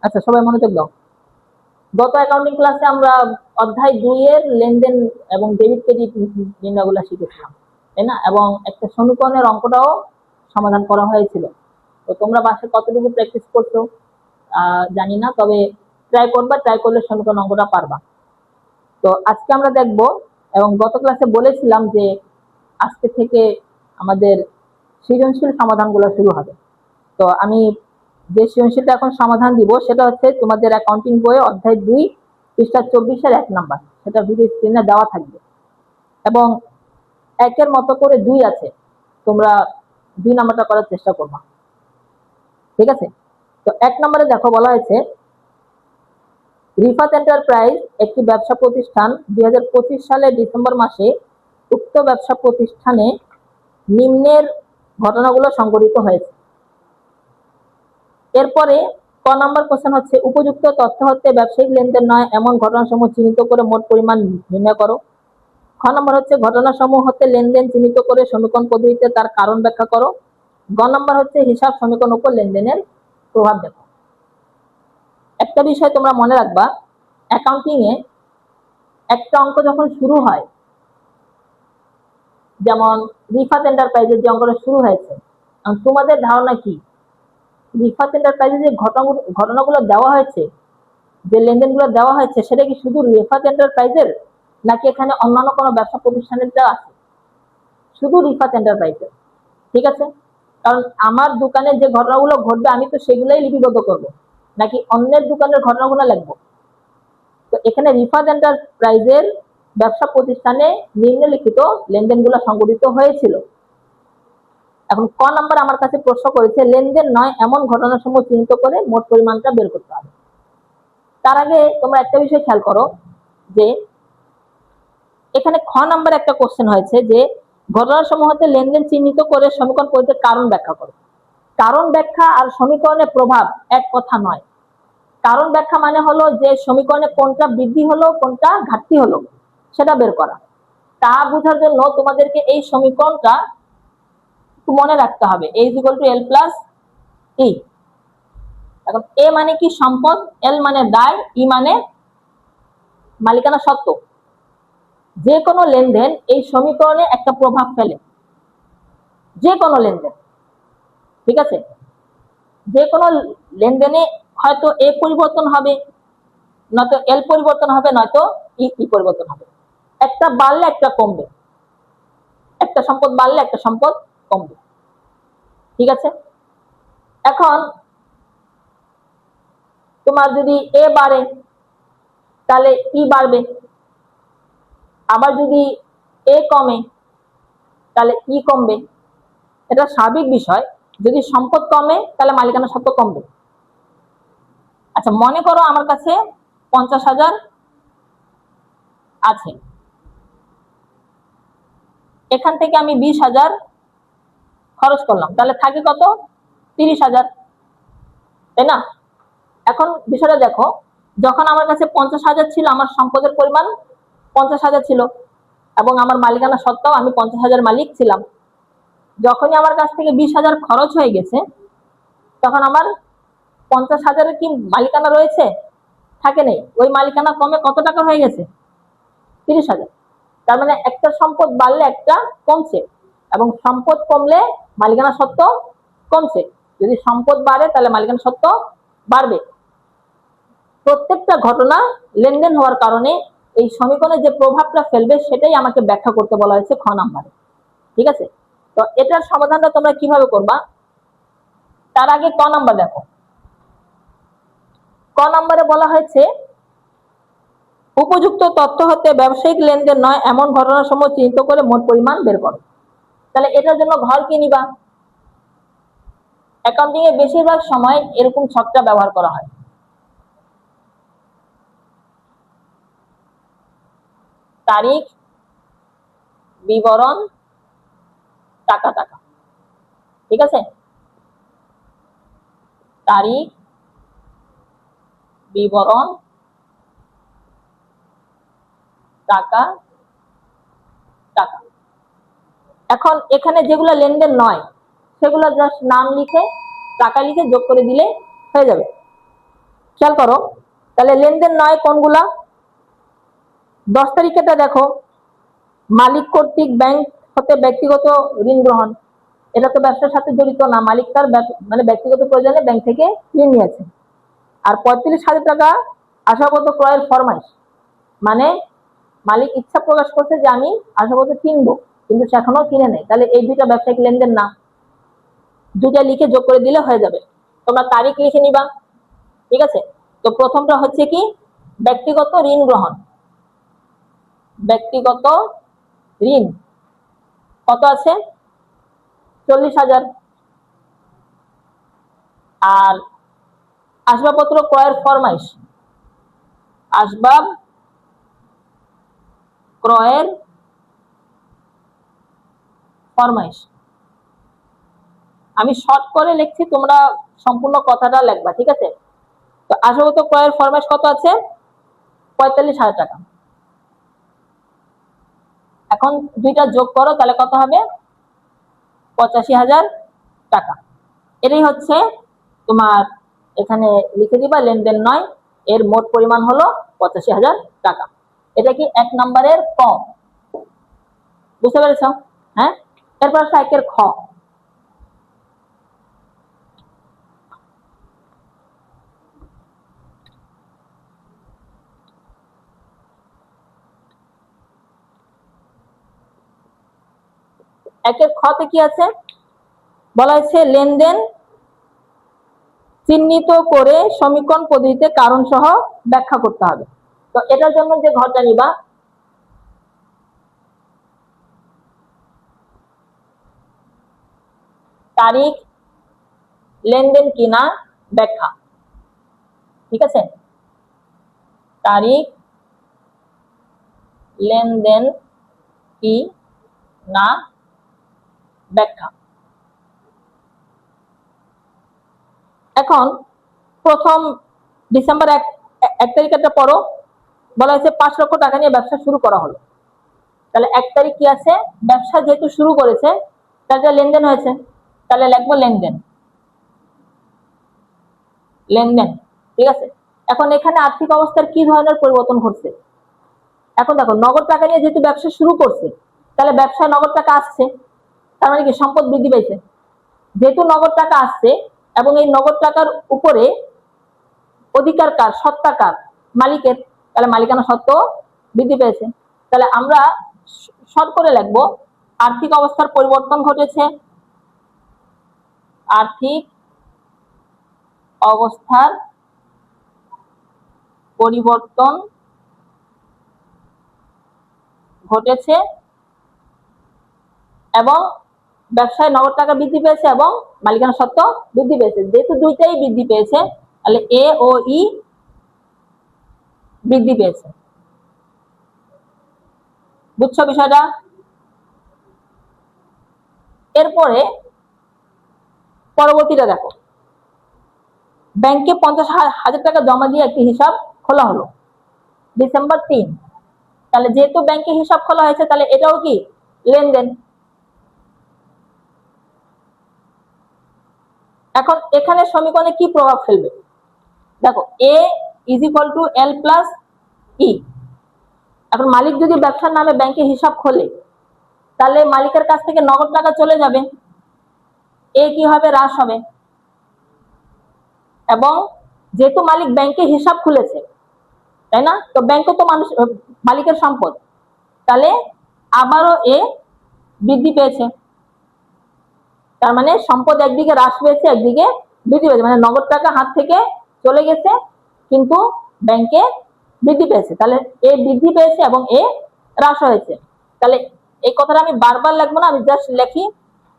আচ্ছা, সবাই মনোযোগ দাও। গত অ্যাকাউন্টিং ক্লাসে আমরা অধ্যায় 2 এর লেনদেন এবং ডেবিট ক্রেডিট নির্ণয়গুলো শিখেছিলাম, তাই না? এবং একটা সমীকরণের অঙ্কটাও সমাধান করা হয়েছিল। তো তোমরা বাসায় কতটুকু প্র্যাকটিস করছো জানি না, তবে ট্রাই করবা, ট্রাই করলে সমীকরণ অঙ্কটা পারবা। তো আজকে আমরা দেখব, এবং গত ক্লাসে বলেছিলাম যে আজকে থেকে আমাদের সৃজনশীল সমাধানগুলো শুরু হবে। তো আমি যে সৃজনশীলটা এখন সমাধান দিব সেটা হচ্ছে তোমাদের অ্যাকাউন্টিং বইয়ে অধ্যায় 2 পৃষ্ঠা 24-এর 1 নাম্বার, সেটা ভিডিও স্ক্রিনে দেওয়া থাকবে। এবং একের মতো করে 2 আছে, তোমরা 2 নাম্বারটা করার চেষ্টা করবা, ঠিক আছে? তো 1 নম্বরে দেখো বলা হয়েছে, রিফাত এন্টারপ্রাইজ একটি ব্যবসা প্রতিষ্ঠান 2025 সালের ডিসেম্বর মাসে উক্ত ব্যবসা প্রতিষ্ঠানে নিম্নের ঘটনাগুলো সংঘটিত হয়েছে। এরপরে ক নাম্বার কোশ্চেন হচ্ছে, উপযুক্ত তথ্য হতে ব্যবসায়িক লেনদেন নয় এমন ঘটনাসমূহ চিহ্নিত করে মোট পরিমাণ নির্ণয় করো। খ নম্বর হচ্ছে, ঘটনাসমূহ হতে লেনদেন চিহ্নিত করে সমীকরণ পদ্ধতিতে তার কারণ ব্যাখ্যা করো। গ নম্বর হচ্ছে, হিসাব সমীকরণ উপর লেনদেনের প্রভাব দেখো। একটা বিষয় তোমরা মনে রাখবা, অ্যাকাউন্টিং এ একটা অঙ্ক যখন শুরু হয়, যেমন রিফাত এন্টারপ্রাইজের যে অঙ্কটা শুরু হয়েছে, তোমাদের ধারণা কি রিফাত এন্টারপ্রাইজে যে ঘটনাগুলো দেওয়া হয়েছে, যে লেনদেনগুলো দেওয়া হয়েছে, সেটা কি শুধু রিফাত এন্টারপ্রাইজের, নাকি এখানে অন্যান্য কোনো ব্যবসা প্রতিষ্ঠানের আছে? শুধু রিফাত এন্টারপ্রাইজের, ঠিক আছে? কারণ আমার দোকানে যে ঘটনাগুলো ঘটবে আমি তো সেগুলোই লিপিবদ্ধ করব, নাকি অন্যের দোকানের ঘটনাগুলো লিখবো? তো এখানে রিফাত এন্টারপ্রাইজের ব্যবসা প্রতিষ্ঠানে নিম্নলিখিত লেনদেনগুলো সংঘটিত হয়েছিল। এখন ক নাম্বার আমার কাছে প্রশ্ন করেছে, লেনদেন নয় এমন ঘটনাসমূহ চিহ্নিত করে মোট পরিমাণটা বের করতে হবে। তার আগে তোমরা একটা বিষয় খেয়াল করো, যে এখানে খ নাম্বার একটা কোশ্চেন হয়েছে যে ঘটনাসমূহতে লেনদেন চিহ্নিত করে সমীকরণ পদ্ধতিতে কারণ ব্যাখ্যা করো। কারণ ব্যাখ্যা আর সমীকরণের প্রভাব এক কথা নয়। কারণ ব্যাখ্যা মানে হলো যে সমীকরণে কোনটা বৃদ্ধি হলো কোনটা ঘাটতি হলো সেটা বের করা। তা বোঝার জন্য তোমাদেরকে এই সমীকরণটা মনে রাখতে হবে, a = l + e। এখন এ মানে কি সম্পদ, এল মানে দায়, ই মানে মালিকানা সত্ত্ব। যে কোনো লেনদেন এই সমীকরণে একটা প্রভাব ফেলে, যে কোনো লেনদেন, ঠিক আছে? যে কোনো লেনদেনে হয়তো এ পরিবর্তন হবে, নয়তো এল পরিবর্তন হবে, নয়তো ই পরিবর্তন হবে। একটা বাড়লে একটা কমবে, একটা সম্পদ বাড়লে একটা সম্পদ কমবে, ঠিক আছে? এখন তোমার যদি এ বাড়ে তাহলে ই বাড়বে, আবার যদি এ কমে তাহলে ই কমবে। এটা স্বাভাবিক বিষয়। যদি সম্পদ কমে তাহলে মালিকানা সত্ত্ব কমবে। আচ্ছা, মনে করো আমার কাছে 50,000 আছে, এখান থেকে আমি 20,000 খরচ করলাম, তাহলে থাকে কত? 30,000, তাই না? এখন বিষয়টা দেখো, যখন আমার কাছে 50,000 ছিল, আমার সম্পদের পরিমাণ 50,000 ছিল এবং আমার মালিকানা সত্ত্বেও আমি 50,000 মালিক ছিলাম। যখনই আমার কাছ থেকে 20,000 খরচ হয়ে গেছে, তখন আমার 50,000 কি মালিকানা রয়েছে? থাকে নেই। ওই মালিকানা কমে কত টাকা হয়ে গেছে? 30,000। তার মানে একটা সম্পদ বাড়লে একটা কমছে, এবং সম্পদ কমলে মালিকানা সত্ত্ব কমছে। যদি সম্পদ বাড়ে তাহলে মালিকানা সত্ত্ব বাড়বে। প্রত্যেকটা ঘটনা লেনদেন হওয়ার কারণে এই সমীকরণে যে প্রভাবটা ফেলবে সেটাই আমাকে ব্যাখ্যা করতে বলা হয়েছে খ নাম্বারে, ঠিক আছে? তো এটার সমাধানটা তোমরা কিভাবে করবা? তার আগে ক নাম্বার দেখো। ক নাম্বারে বলা হয়েছে, উপযুক্ত তথ্য হতে ব্যবসায়িক লেনদেন নয় এমন ঘটনাসমূহ চিহ্নিত করে মোট পরিমাণ বের করো। তাহলে এটার জন্য ঘর কি নিবা? অ্যাকাউন্টিং এ বেশিরভাগ সময় এরকম ছকটা ব্যবহার করা হয়। তারিখ, বিবরণ, টাকা, টাকা, ঠিক আছে? তারিখ, বিবরণ, টাকা, টাকা। এখন এখানে যেগুলো লেনদেন নয় সেগুলো জাস্ট নাম লিখে টাকা লিখে যোগ করে দিলে হয়ে যাবে। খেয়াল করো, তাহলে লেনদেন নয় কোনগুলা? 10 তারিখেটা দেখো, মালিক কর্তৃক ব্যাংক হতে ব্যক্তিগত ঋণ গ্রহণ। এটা তো ব্যবসার সাথে জড়িত না, মালিক তার মানে ব্যক্তিগত প্রয়োজনে ব্যাংক থেকে ঋণ নিয়েছে। আর 45,000 টাকা আশাপত্র ক্রয়ের ফরমাইশ, মানে মালিক ইচ্ছা প্রকাশ করছে যে আমি আশাপত্র কিনবো, কিন্তু সে এখনো কিনে নেই। তাহলে এই দুইটা ব্যবসায়িক লেনদেন না, দুইটা লিখে যোগ করে দিলে হয়ে যাবে। তোমরা তারিখ লিখে নিবা, ঠিক আছে? তো প্রথমটা হচ্ছে কি, ব্যক্তিগত ঋণ গ্রহণ। ব্যক্তিগত ঋণ কত আছে? 40,000। আর আসবাবপত্র ক্রয়ের ফরমাইশ, আসবাব ক্রয়ের ফরমাইশ আমি শর্ট করে লিখছি, তোমরা সম্পূর্ণ কথাটা লিখবা, ঠিক আছে? তো আসবাবপত্র ক্রয়ের ফরমাইশ কত আছে? 45,000 টাকা। এখন দুইটা যোগ করো, তাহলে কত হবে? 85,000 টাকা। এটাই হচ্ছে তোমার, এখানে লিখে দিবা লেনদেন নয়, এর মোট পরিমাণ হলো 85,000 টাকা। এটা কি 1 নম্বরের ক, বুঝতে পেরেছ? হ্যাঁ, এরপর আসলে 1 এর খ। একের খতে কি আছে? বলা হয়েছে লেনদেন চিহ্নিত করে সমীকরণ পদ্ধতিতে কারণ সহ ব্যাখ্যা করতে হবে। তো এটার জন্য যে ঘরটা নিবা, তারিখ, লেনদেন কিনা, ব্যাখ্যা, ঠিক আছে? তারিখ, লেনদেন কি না, ব্যাখ্যা। এখন প্রথম ডিসেম্বর 1 তারিখটা পড়ো। বলা হয়েছে 5 লক্ষ টাকা নিয়ে ব্যবসা শুরু করা হলো। তাহলে 1 তারিখ কি আছে? ব্যবসা যেহেতু শুরু করেছে, তাহলে লেনদেন হয়েছে, তাহলে লিখবো লেনদেন। লেনদেন, ঠিক আছে? এখন এখানে আর্থিক অবস্থার কি ধরনের পরিবর্তন ঘটছে? এখন দেখো, নগদ টাকা নিয়ে যেহেতু ব্যবসা শুরু করছে, তাহলে ব্যবসায় নগদ টাকা আসছে, তার মানে কি সম্পদ বৃদ্ধি পেয়েছে। যেহেতু নগদ টাকা আসছে এবং এই নগদ টাকার উপরে অধিকার কার? সত্তা কার? মালিকের। তাহলে মালিকানা সত্ত্ব বৃদ্ধি পেয়েছে। তাহলে আমরা শর্ট করে লিখবো আর্থিক অবস্থার পরিবর্তন ঘটেছে। আর্থিক অবস্থার পরিবর্তন ঘটেছে এবং ব্যবসায় নগদ টাকা বৃদ্ধি পেয়েছে এবং মালিকানা সত্ত্ব বৃদ্ধি পেয়েছে। যেহেতু দুইটাই বৃদ্ধি পেয়েছে, তাহলে এ ও ই বৃদ্ধি পেয়েছে। বুঝছো বিষয়টা? এরপরে পরবর্তীটা দেখো, ব্যাংকে 50,000 টাকা জমা দিয়ে একটি হিসাব খোলা হলো ডিসেম্বর 3। তাহলে যেহেতু ব্যাংকে হিসাব খোলা হয়েছে, তাহলে এটাও কি লেনদেন। এখন এখানে সমীকরণে কি প্রভাব ফেলবে? দেখো, A is equal to L plus E. এখন মালিক যদি ব্যবসার নামে ব্যাংকে হিসাব খোলে, তাহলে মালিকের কাছ থেকে নগদ টাকা চলে যাবে, এ কি হবে? হ্রাস হবে। এবং যেহেতু মালিক ব্যাংকে হিসাব খুলেছে, তাই না? তো ব্যাংকও তো মানুষ, মালিকের সম্পদ, তাহলে আবারও এ বৃদ্ধি পেয়েছে। তার মানে সম্পদ একদিকে হ্রাস পেয়েছে, একদিকে বৃদ্ধি পেয়েছে, মানে নগদ টাকা হাত থেকে চলে গেছে কিন্তু ব্যাংকে বৃদ্ধি পেয়েছে। তাহলে এ বৃদ্ধি পেয়েছে এবং এ হ্রাস হয়েছে। তাহলে এই কথাটা আমি বারবার লিখবো না, আমি জাস্ট লিখি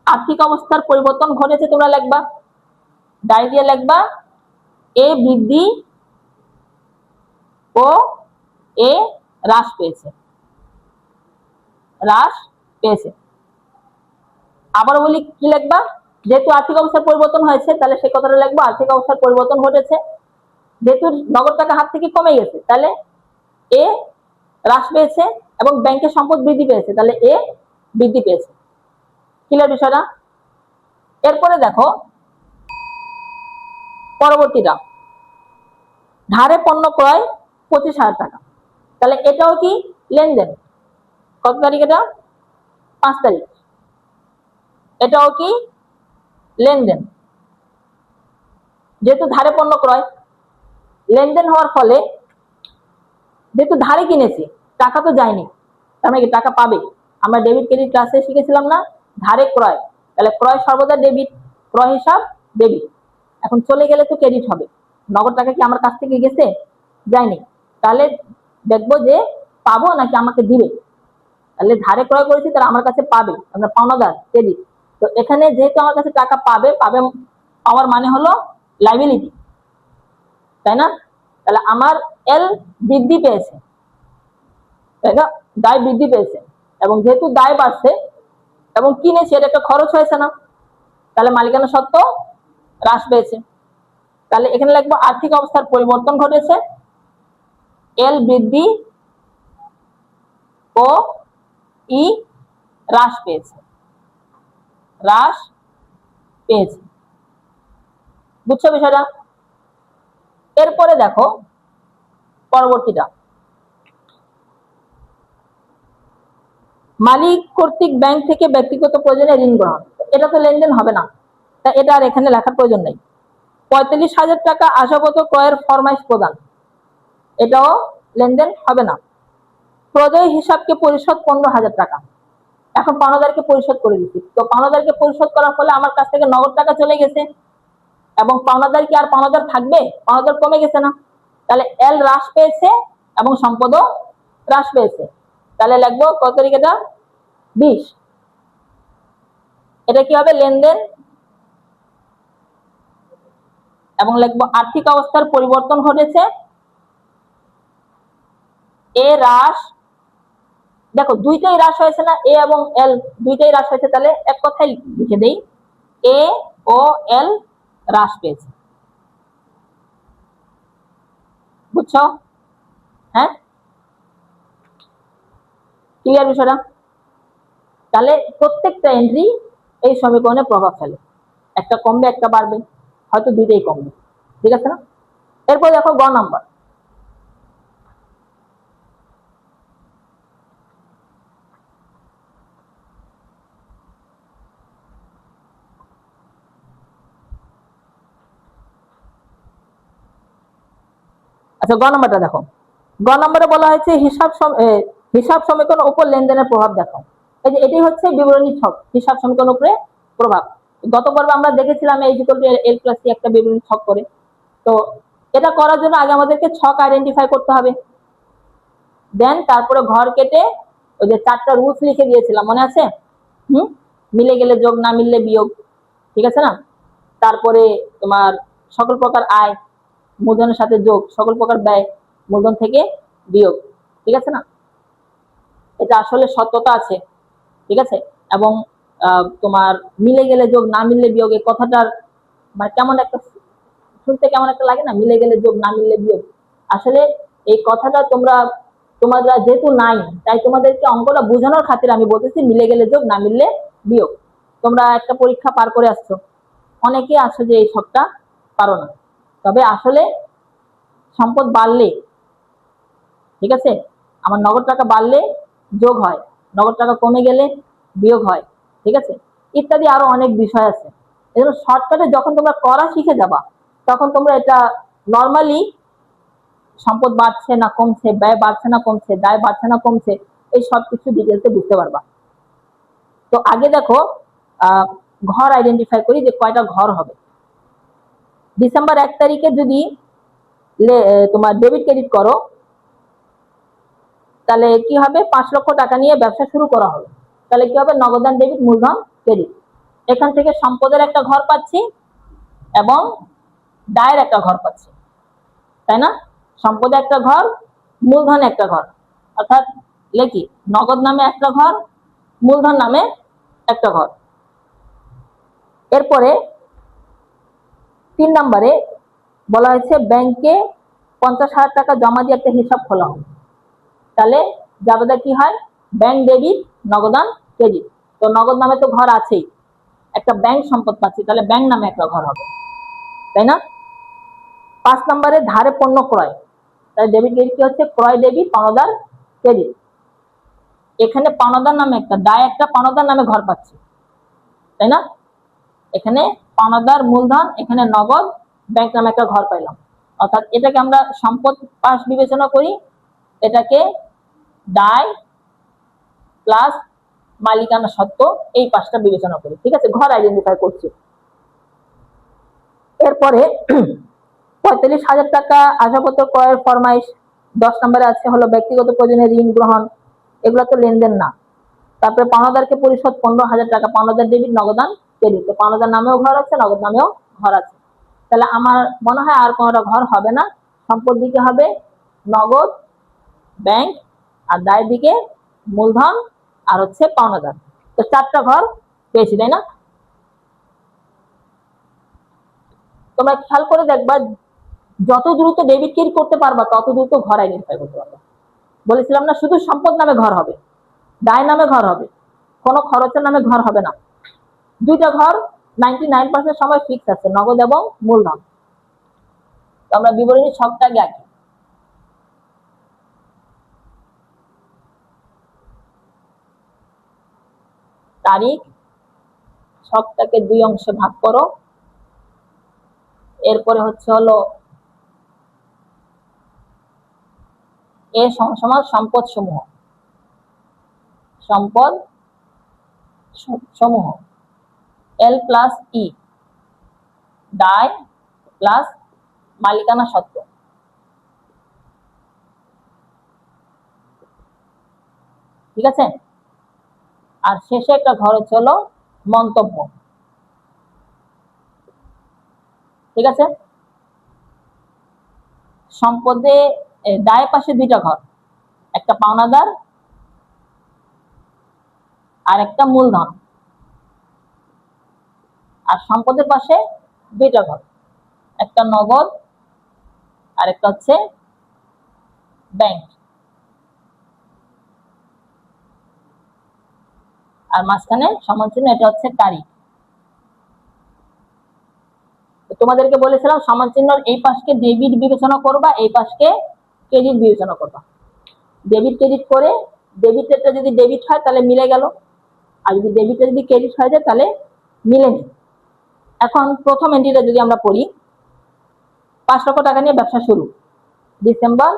আর্থিক অবস্থার পরিবর্তন ঘটেছে। তোমরা লিখবা, ডায়রি দিয়ে লিখবা এ বৃদ্ধি ও এ হ্রাস পেয়েছে। হ্রাস পেয়েছে। আবার বলি, কি লিখবা? যেহেতু আর্থিক অবস্থার পরিবর্তন হয়েছে, তাহলে সে কথাটা লিখবো আর্থিক অবস্থার পরিবর্তন ঘটেছে। যেহেতু নগদ টাকা হাত থেকে কমে গেছে, তাহলে এ হ্রাস পেয়েছে এবং ব্যাংকের সম্পদ বৃদ্ধি পেয়েছে, তাহলে এ বৃদ্ধি পেয়েছে। ক্লিয়ার বিষয়টা? এরপরে দেখো পরবর্তীটা, ধারে পণ্য ক্রয় 25,000 টাকা, তাহলে এটাও কি লেনদেন? কত তারিখ এটা? 5 তারিখ। এটাও কি লেনদেন? যেহেতু ধারে পণ্য ক্রয়, লেনদেন হওয়ার ফলে যেহেতু ধারে কিনেছি, টাকা তো যায়নি, তার মানে কি টাকা পাবে। আমরা ডেবিট ক্রেডিট ক্লাসে শিখেছিলাম না, ধারে ক্রয়, তাহলে ক্রয় সর্বদা ডেবিট, ক্রয় হিসাব ডেবিট। এখন চলে গেলে তো ক্রেডিট হবে। নগদ টাকা কি আমার কাছ থেকে গেছে? যায়নি, তাহলে দেখবো যে পাবো নাকি আমাকে দিবে। তাহলে ধারে ক্রয় করেছি, তাহলে আমার কাছে পাবে, আমরা পাওনাদার, ক্রেডিট। তো এখানে যেহেতু আমার কাছে টাকা পাবে, পাওয়ার মানে হলো লাইবিলিটি, তাই না? তাহলে আমার এল বৃদ্ধি পেয়েছে, তাই না? দায় বৃদ্ধি পেয়েছে, এবং যেহেতু দায় বাড়ছে এবং কিনেছে, এটা একটা খরচ হয়েছে না, তাহলে মালিকানা সত্ত্ব হ্রাস পেয়েছে। তাহলে এখানে লিখবো আর্থিক অবস্থার পরিবর্তন ঘটেছে, এল বৃদ্ধি ও ই হ্রাস পেয়েছে, হ্রাস পেয়েছে। বুঝছো বিষয়টা? এরপরে দেখো পরবর্তীটা, মালিক কর্তৃক ব্যাংক থেকে ব্যক্তিগত প্রয়োজনে ঋণ গ্রহণ। এটা তো লেনদেন হবে না, তা এটা আর এখানে লেখার প্রয়োজন নেই। 45,000 টাকা আসবাবপত্র ক্রয়ের ফরমাইশ প্রদান, এটাও লেনদেন হবে না। প্রদেয় হিসাবকে পরিশোধ 15,000 টাকা, এখন পাওনাদারকে পরিশোধ করে দিচ্ছি। তো পাওনাদারকে পরিশোধ করার ফলে আমার কাছ থেকে নগদ টাকা চলে গেছে, এবং পাওনাদার কি আর পাওনাদার থাকবে? পাওনাদার কমে গেছে না, তাহলে এল হ্রাস পেয়েছে এবং সম্পদও হ্রাস পেয়েছে। তাহলে লিখবো কত তারিখ এটা? 20। এটা কি হবে? লেনদেন। এবং লিখবো আর্থিক অবস্থার পরিবর্তন ঘটেছে, এ হ্রাস, দেখো দুইটাই হ্রাস হয়েছে না, এ এবং এল দুইটাই হ্রাস হয়েছে, তাহলে এক কথাই লিখে দেই, এ ও এল হ্রাস পেয়েছে। বুঝছো? হ্যাঁ, ক্লিয়ার বিষয়টা? তাহলে প্রত্যেকটা এন্ট্রি এই সমীকরণে প্রভাব ফেলে, একটা কমবে একটা বাড়বে, হয়তো দুইটাই কমবে, ঠিক আছে না? এরপর দেখো গ নাম্বার, আচ্ছা গ নাম্বারটা দেখো। গ নাম্বারে বলা হয়েছে হিসাব সমীকরণের উপর লেনদেনের প্রভাব দেখো। এই যে এটাই হচ্ছে বিবরণী ছক, হিসাব সমীকরণের উপরে প্রভাব। গত পর্বে আমরা দেখেছিলাম এই এল প্লাস সি একটা বিবরণী ছক করে। তো এটা করার জন্য আগে আমাদেরকে ছক আইডেন্টিফাই করতে হবে, দেন তারপরে ঘর কেটে ওই যে 4টা রুলস লিখে দিয়েছিলাম, মনে আছে? মিলে গেলে যোগ, না মিললে বিয়োগ, ঠিক আছে না? তারপরে তোমার সকল প্রকার আয় মূলধনের সাথে যোগ, সকল প্রকার ব্যয় মূলধন থেকে বিয়োগ, ঠিক আছে না? এটা আসলে সত্যতা আছে, ঠিক আছে? এবং তোমার মিলে গেলে যোগ, না মিললে বিয়োগ, এই কথাটার মানে কেমন একটা শুনতে কেমন একটা লাগে না, মিলে গেলে যোগ, না মিললে বিয়োগ। আসলে এই কথাটা তোমরা যেহেতু নাই, তাই তোমাদেরকে অঙ্কটা বোঝানোর খাতিরে আমি বলতেছি মিলে গেলে যোগ, না মিললে বিয়োগ। তোমরা একটা পরীক্ষা পার করে আসছো, অনেকে আছো যে এই ছকটা পারো না। তবে আসলে সম্পদ বাড়লে, ঠিক আছে, আমার নগদ টাকা বাড়লে যোগ হয়, নগদ টাকা কমে গেলে বিয়োগ হয়, ঠিক আছে, ইত্যাদি আরো অনেক বিষয় আছে। এজন্য শর্টকাটে যখন তোমরা করা শিখে যাবা, তখন তোমরা এটা নর্মালি সম্পদ বাড়ছে না কমছে, ব্যয় বাড়ছে না কমছে, দায় বাড়ছে না কমছে, এই সবকিছু ডিটেলসে বুঝতে পারবা। তো আগে দেখো ঘর আইডেন্টিফাই করি যে কয়টা ঘর হবে। ডিসেম্বর 1 তারিখে যদি তোমার ডেবিট ক্রেডিট করো, তাহলে কি হবে? 5 লক্ষ টাকা নিয়ে ব্যবসা শুরু করা হবে, তাহলে কি হবে? নগদান ডেবিট, মূলধন ক্রেডিট। এখান থেকে সম্পদের একটা ঘর পাচ্ছি এবং দায়ের একটা ঘর পাচ্ছি, তাই না? সম্পদে একটা ঘর, মূলধনে একটা ঘর, অর্থাৎ লেখি নগদ নামে একটা ঘর, মূলধন নামে একটা ঘর। এরপরে 3 নম্বরে বলা হয়েছে ব্যাংকে 50,000 টাকা জমা দিয়ে একটা হিসাব খোলা হবে, তাহলে জাবেদা কি হয়? ব্যাংক ডেবিট, নগদান ক্রেডিট। তো নগদ নামে তো ঘর আছেই, একটা ব্যাংক সম্পদ পাচ্ছি, তাহলে ব্যাংক নামে একটা ঘর হবে, তাই না? 5 নম্বরে ধারে পণ্য ক্রয়, তাহলে ডেবিট ক্রেডিট কি হচ্ছে? ক্রয় ডেবিট, পাওনাদার ক্রেডিট। এখানে পাওনাদার নামে একটা, দায় একটা পাওনাদার নামে ঘর পাচ্ছি, তাই না? এখানে পাওনাদার মূলধন, এখানে নগদ, ব্যাংক নামে একটা ঘর পাইলাম। অর্থাৎ এটাকে আমরা সম্পদ পাশ বিবেচনা করি, এটাকে দায় প্লাস মালিকানা সত্ত্ব এই পাশটা বিবেচনা করি। ঠিক আছে, ঘর আইডেন্টিফাই করছি। এরপরে 45,000 টাকা আসবাবপত্র ক্রয়ের ফরমাইশ। 10 নম্বরে আছে হলো ব্যক্তিগত প্রয়োজনে ঋণ গ্রহণ, এগুলো তো লেনদেন না। তারপরে পাওনাদারকে পরিশোধ 15,000 টাকা, পাওনাদার ডেবিট, নগদান ক্রেডিট। তো পাওনাদার নামেও ঘর আছে, নগদ নামেও ঘর আছে। তাহলে আমার মনে হয় আর কোনোটা ঘর হবে না। সম্পদ দিকে হবে নগদ, ব্যাংক, আর দায় দিকে মূলধন আর হচ্ছে পাওনাদার। তো 4টা ঘর পেয়েছি, তাই না? তোমরা খেয়াল করে দেখবা, যত দ্রুত ডেবিট ক্রেডিট করতে পারবা তত দ্রুত ঘর আইডেন্টিফাই করতে পারবা। বলেছিলাম না, শুধু সম্পদ নামে ঘর হবে, দায় নামে ঘর হবে, কোনো খরচের নামে ঘর হবে না। 2টা ঘর 99% সময় ফিক্স আছে, নগদ এবং মূলধন। তো আমরা বিবরণী ছকটা আগে আঁকি। তারিখ, ছকটাকে 2 অংশে ভাগ করো। এরপরে হচ্ছে হলো এ সমান সম্পদ সমূহ, সম্পদ সমূহ, এল প্লাস ই, দায় প্লাস মালিকানা সত্ত্ব। ঠিক আছে, আর শেষে একটা ঘর হচ্ছে হলো মন্তব্য। ঠিক আছে, সম্পদে দায় পাশে 2টা ঘর, একটা পাওনাদার আর একটা মূলধন। আর সম্পদের পাশে 2টা ঘর, একটা নগদ আর একটা হচ্ছে ব্যাংক। আর মাঝখানে সমান চিহ্ন, এটা হচ্ছে তারিখ। তোমাদেরকে বলেছিলাম সমান চিহ্নর এই পাশকে ডেবিট বিবেচনা করবা, এই পাশকে ক্রেডিট বিবেচনা করবা। ডেবিট ক্রেডিট করে ডেবিটেরটা যদি ডেবিট হয় তাহলে মিলে গেল, আর যদি ডেবিটে যদি ক্রেডিট হয়ে যায় তাহলে মিলেনি। এখন প্রথম এন্ট্রিটা যদি আমরা পড়ি, 5 লক্ষ টাকা নিয়ে ব্যবসা শুরু, ডিসেম্বর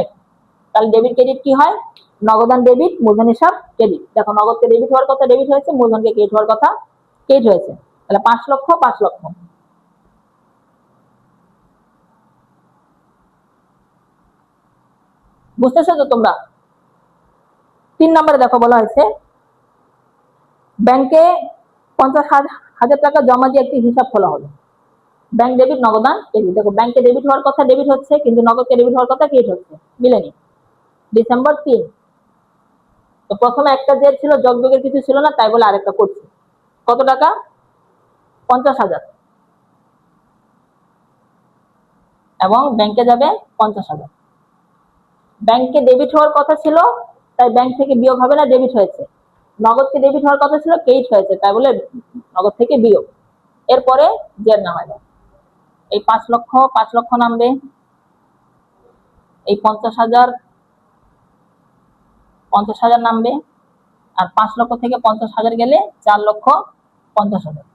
1। তাহলে ডেবিট ক্রেডিট কি হয়? নগদান ডেবিট, মূলধন হিসাব ক্রেডিট। দেখো, নগদকে ডেবিট হওয়ার কথা ডেবিট হয়েছে, মূলধনকে ক্রেডিট হওয়ার কথা ক্রেডিট হয়েছে। তাহলে 5 লক্ষ 5 লক্ষ। বুঝতেছো তো তোমরা? 3 নম্বরে দেখো বলা হয়েছে ব্যাংকে 50,000 টাকা জমা দিয়ে একটি হিসাব খোলা হলো। ব্যাংক ডেবিট, নগদান ক্রেডিট। দেখো, ব্যাংকে ডেবিট হওয়ার কথা ডেবিট হচ্ছে, কিন্তু নগদকে ডেবিট হওয়ার কথা ক্রেডিট হচ্ছে, মিলেনি। ডিসেম্বর 3। তো প্রথমে একটা যে ছিল, যোগবিয়োগের কিছু ছিল না, তাই বলে আরেকটা করছি। কত টাকা? 50,000, এবং ব্যাংকে যাবে 50,000। ব্যাংকে ডেবিট হওয়ার কথা ছিল, তাই ব্যাংক থেকে বিয়োগ হবে না, ডেবিট হয়েছে। নগদকে ডেবিট হওয়ার কথা ছিল, ক্রেডিট হয়েছে, তাই বলে নগদ থেকে বিয়োগ। এরপরে জের নামাইল, এই 5 লক্ষ 5 লক্ষ নামবে, এই 50,000 নামবে, আর 5 লক্ষ থেকে 50,000 গেলে 4,50,000।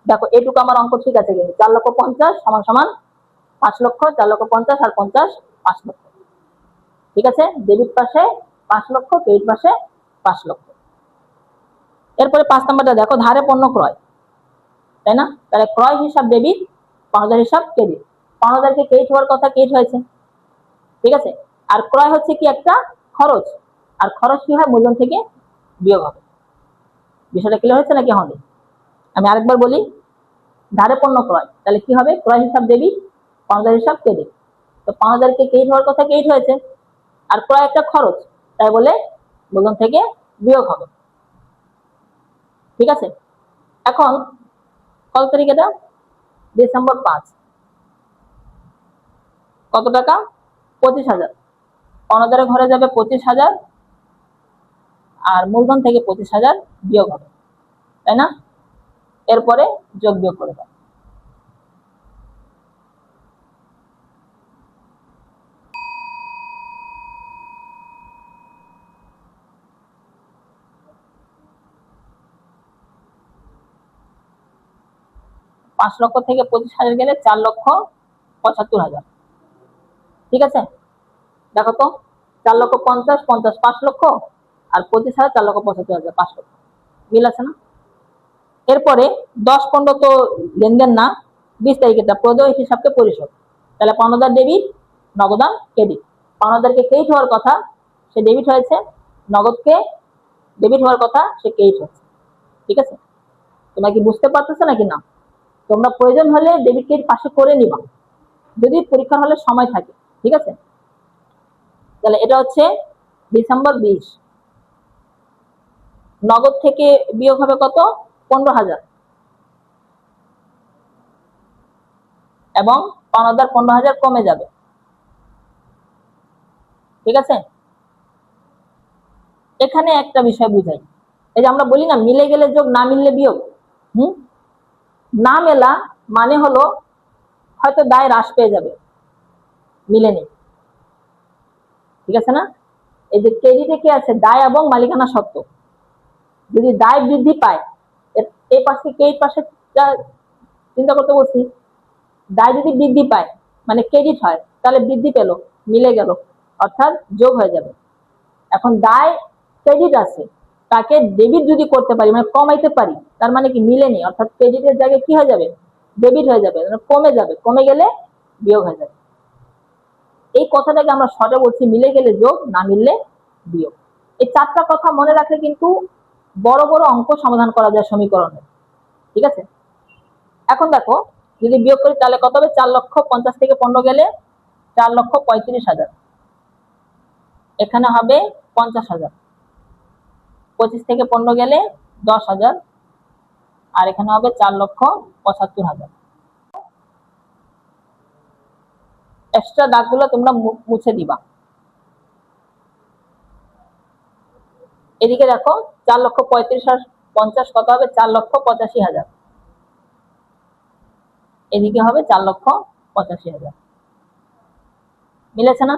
দেখো, এটুকু আমার অঙ্ক ঠিক আছে, কিন্তু 4,50,000 সমান সমান 5 লক্ষ, 4,50,000 আর 50 5 লক্ষ। ঠিক আছে, ডেবিট পাশে 5 লক্ষ, ক্রেডিট পাশে 5 লক্ষ। এরপরে 5 নম্বরটা দেখো, ধারে পণ্য ক্রয়, তাই না? তাহলে ক্রয় হিসাব ডেবিট, পাওনাদার হিসাব ক্রেডিট। পাওনাদারকে ক্রেডিট হওয়ার কথা ক্রেডিট হয়েছে। ঠিক আছে, আর ক্রয় হচ্ছে কি একটা খরচ, আর খরচ কি হয়? মূলধন থেকে বিয়োগ হবে। বিষয়টা ক্লিয়ার হচ্ছে নাকি হবে? আমি আরেকবার বলি, ধারে পণ্য ক্রয়, তাহলে কি হবে? ক্রয় হিসাব ডেবিট, পাওনাদার হিসাব ক্রেডিট। তো পাওনাদারকে ক্রেডিট হওয়ার কথা ক্রেডিট হয়েছে, আর ক্রয় একটা খরচ, তাই বলে মূলধন থেকে বিয়োগ হবে। ঠিক আছে, এখন কত তারিখ এটা? ডিসেম্বর 5। কত টাকা? 25,000। পাওনাদারের ঘরে যাবে 25,000, আর মূলধন থেকে 25,000 বিয়োগ হবে, তাই না? এরপরে যোগ বিয়োগ করে দাও। 5 লক্ষ থেকে 25,000 গেলে 4,75,000। ঠিক আছে, দেখো তো 4,50,000, 50, 5 লক্ষ, আর 25,000 4,75,000, 5 লক্ষ। মিল আছে না? এরপরে 10-15 তো লেনদেন না, 20 তারিখেটা প্রদেয় হিসাবকে পরিশোধ। তাহলে পাওনাদার ডেবিট, নগদান ক্রেডিট। পাওনাদারকে ক্রেডিট হওয়ার কথা, সে ডেবিট হয়েছে। নগদকে ডেবিট হওয়ার কথা, সে ক্রেডিট হচ্ছে। ঠিক আছে, তোমরা কি বুঝতে পারতেছো নাকি না? তোমরা প্রয়োজন হলে ডেবিট ক্রেডিট পাশে করে নিবা, যদি পরীক্ষার হলে সময় থাকে। ঠিক আছে, তাহলে এটা হচ্ছে ডিসেম্বর 20। নগদ থেকে বিয়োগ হবে কত? 15,000, এবং পাওনাদার 15,000 কমে যাবে। ঠিক আছে, এখানে একটা বিষয় বুঝাই। এই যে আমরা বলি না, মিলে গেলে যোগ, না মিললে বিয়োগ। না মেলা মানে হলো হয়তো দায় হ্রাস পেয়ে যাবে, মিলেনি। ঠিক আছে না? এই যে ক্রেডিটে কি আছে? দায় এবং মালিকানা সত্ত্ব। যদি দায় বৃদ্ধি পায়, এই পাশে ক্রেডিট পাশে চিন্তা করতে বলছি, দায় যদি বৃদ্ধি পায় মানে ক্রেডিট হয়, তাহলে বৃদ্ধি পেল, মিলে গেল, অর্থাৎ যোগ হয়ে যাবে। এখন দায় ক্রেডিট আছে, তাকে ডেবিট যদি করতে পারি, মানে কমাইতে পারি, তার মানে কি মিলেনি, অর্থাৎ ক্রেডিটের জায়গায় কি হয়ে যাবে? ডেবিট হয়ে যাবে, কমে যাবে। কমে গেলে বিয়োগ হয়ে যাবে। এই কথাটাকে আমরা শর্টে বলছি মিলে গেলে যোগ, না মিললে বিয়োগ। এই 4টা কথা মনে রাখলে কিন্তু বড় বড় অঙ্ক সমাধান করা যায় সমীকরণে। ঠিক আছে, এখন দেখো যদি বিয়োগ করি তাহলে কত হবে? 4,50,000 থেকে 15 গেলে 4,35,000। এখানে হবে 50,000। 25 থেকে 15 গেলে 10,000, আর এখানে হবে 4,75,000। এক্সট্রা দাগগুলো তোমরা মুছে দিবা। এদিকে দেখো 4,35,050 কত হবে? 4,85,000। এদিকে হবে 4,85,000। মিলেছে না?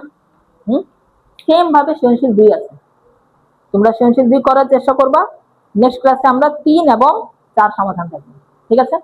সেম ভাবে সৃজনশীল 2 আছে। তোমরা সৃজনশীল 2 করার চেষ্টা করবা। নেক্সট ক্লাসে আমরা 3 এবং 4 সমাধান করব। ঠিক আছে।